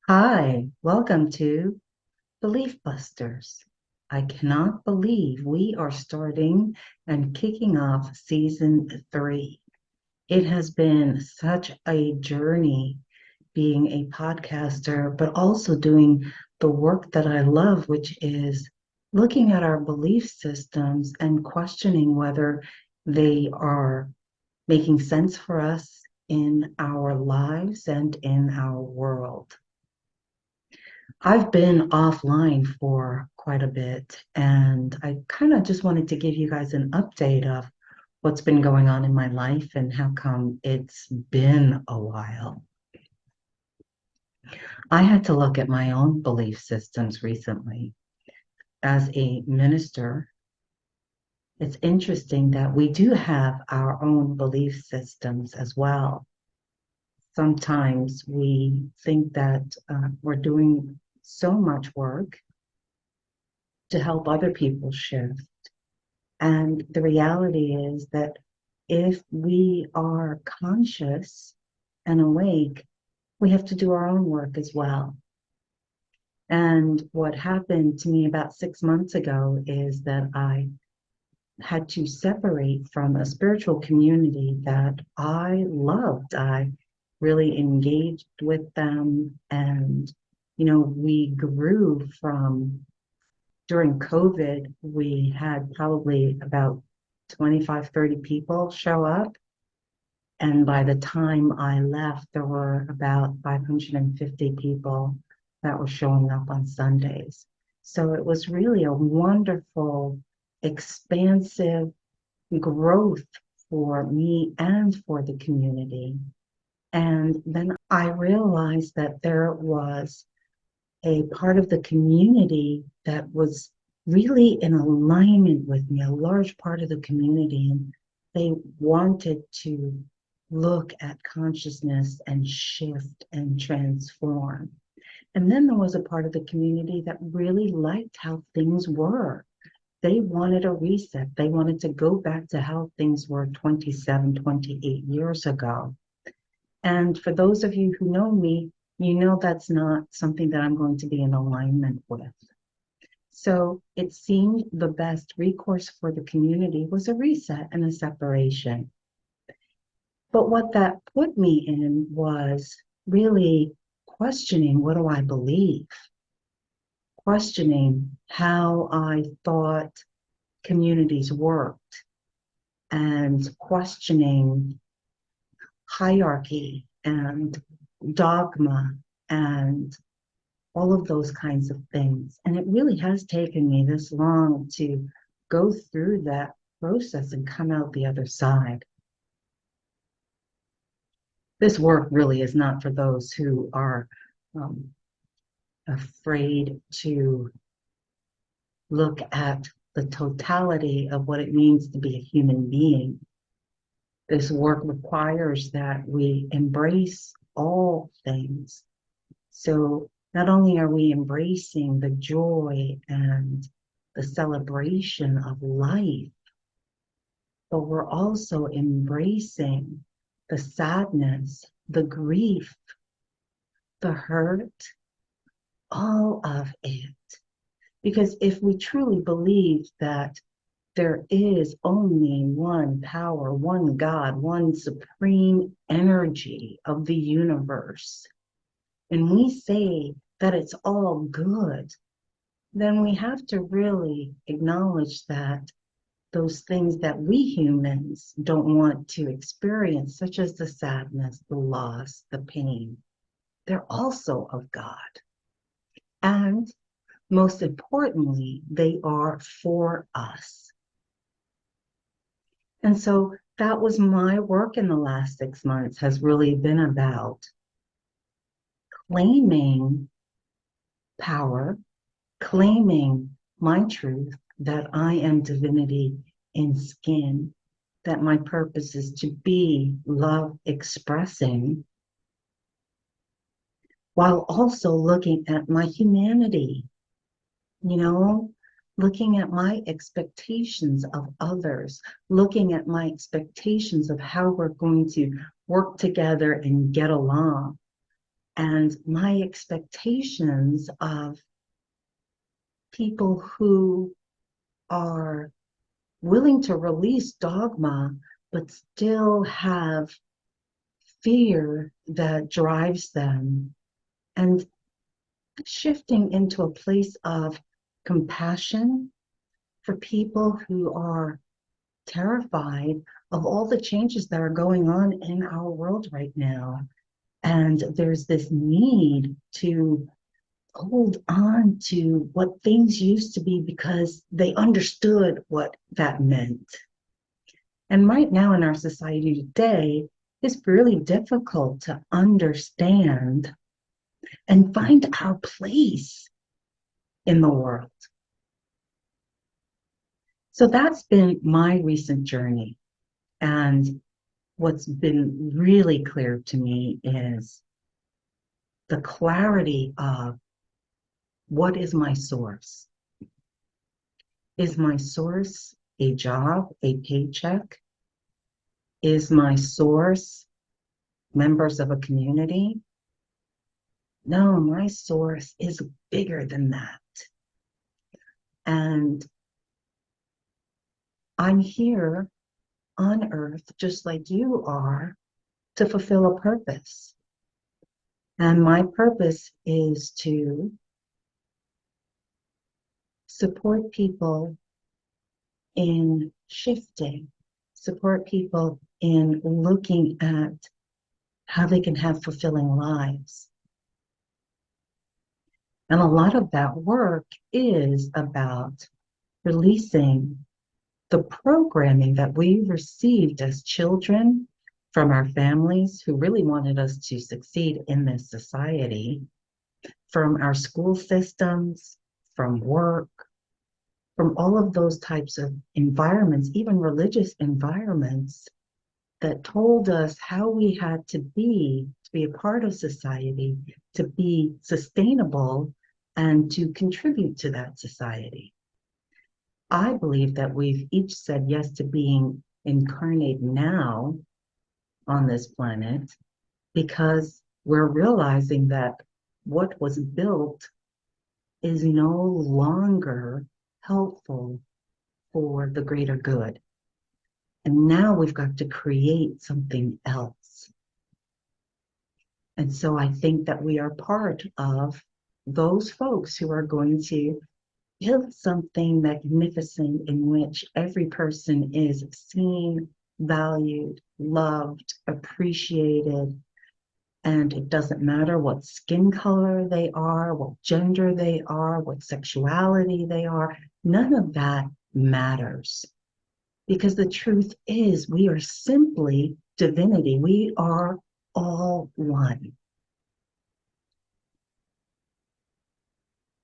Hi, welcome to Belief Busters. I cannot believe we are starting and kicking off season 3. It has been such a journey being a podcaster, but also doing the work that I love, which is looking at our belief systems and questioning whether they are making sense for us in our lives and in our world. I've been offline for quite a bit, and I kind of just wanted to give you guys an update of what's been going on in my life and how come it's been a while. I had to look at my own belief systems recently. As a minister, it's interesting that we do have our own belief systems as well. Sometimes we think that we're doing so much work to help other people shift. And the reality is that if we are conscious and awake, we have to do our own work as well. And what happened to me about 6 months ago is that I had to separate from a spiritual community that I loved. I really engaged with them, and we grew from during COVID, we had probably about 25, 30 people show up. And by the time I left, there were about 550 people that were showing up on Sundays. So it was really a wonderful, expansive growth for me and for the community. And then I realized that there was a part of the community that was really in alignment with me, a large part of the community, and they wanted to look at consciousness and shift and transform. And then there was a part of the community that really liked how things were. They wanted a reset. They wanted to go back to how things were 27, 28 years ago. And for those of you who know me, you know that's not something that I'm going to be in alignment with. So it seemed the best recourse for the community was a reset and a separation. But what that put me in was really questioning, what do I believe? Questioning how I thought communities worked, and questioning hierarchy and dogma and all of those kinds of things. And it really has taken me this long to go through that process and come out the other side. This work really is not for those who are um, afraid to look at the totality of what it means to be a human being. This work requires that we embrace all things. So not only are we embracing the joy and the celebration of life, but we're also embracing the sadness, the grief, the hurt, all of it. Because if we truly believe that there is only one power, one God, one supreme energy of the universe, and we say that it's all good, then we have to really acknowledge that those things that we humans don't want to experience, such as the sadness, the loss, the pain, they're also of God. And most importantly, they are for us. And so that was my work in the last 6 months, has really been about claiming power, claiming my truth that I am divinity in skin, that my purpose is to be love expressing, while also looking at my humanity, you know, looking at my expectations of others, looking at my expectations of how we're going to work together and get along. and my expectations of people who are willing to release dogma, but still have fear that drives them, and shifting into a place of compassion for people who are terrified of all the changes that are going on in our world right now. And there's this need to hold on to what things used to be because they understood what that meant. And right now in our society today, it's really difficult to understand and find our place in the world. So that's been my recent journey. And what's been really clear to me is the clarity of what is my source? Is my source a job, a paycheck? Is my source members of a community? No, my source is bigger than that. And I'm here on earth, just like you are, to fulfill a purpose. And my purpose is to support people in shifting, support people in looking at how they can have fulfilling lives. And a lot of that work is about releasing the programming that we received as children from our families who really wanted us to succeed in this society, from our school systems, from work, from all of those types of environments, even religious environments that told us how we had to be a part of society, to be sustainable, and to contribute to that society. I believe that we've each said yes to being incarnate now on this planet because we're realizing that what was built is no longer helpful for the greater good. And now we've got to create something else. And so I think that we are part of those folks who are going to build something magnificent in which every person is seen, valued, loved, appreciated. And it doesn't matter what skin color they are, what gender they are, what sexuality they are. None of that matters. Because the truth is, we are simply divinity. We are all one.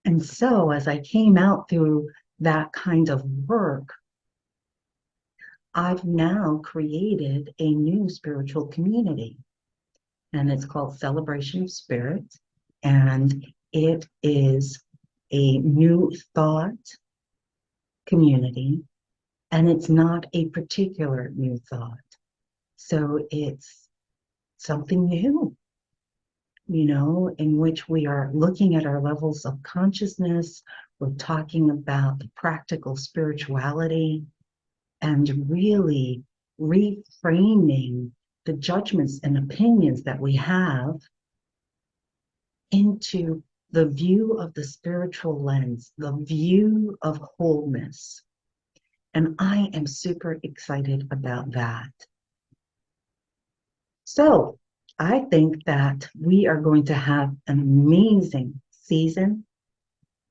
And so as I came out through that kind of work, I've now created a new spiritual community. And it's called Celebration of Spirit. And it is a new thought community. And it's not a particular new thought. So it's something new, in which we are looking at our levels of consciousness. We're talking about the practical spirituality and really reframing the judgments and opinions that we have into the view of the spiritual lens, the view of wholeness. And I am super excited about that. So I think that we are going to have an amazing season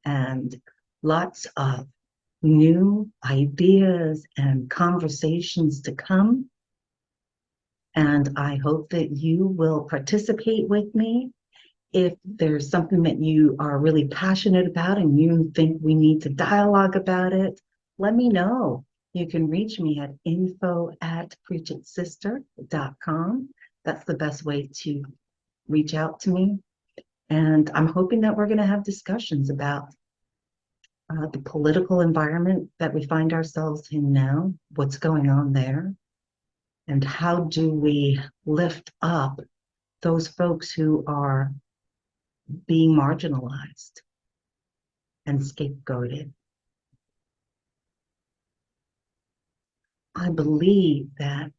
and lots of new ideas and conversations to come. And I hope that you will participate with me. If there's something that you are really passionate about and you think we need to dialogue about it, let me know. You can reach me at info@preachitsister.com. That's the best way to reach out to me. And I'm hoping that we're going to have discussions about the political environment that we find ourselves in now, what's going on there, and how do we lift up those folks who are being marginalized and scapegoated. I believe that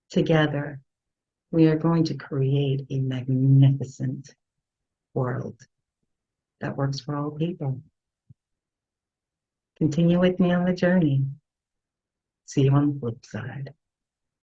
together we are going to create a magnificent world that works for all people. Continue with me on the journey. See you on the flip side.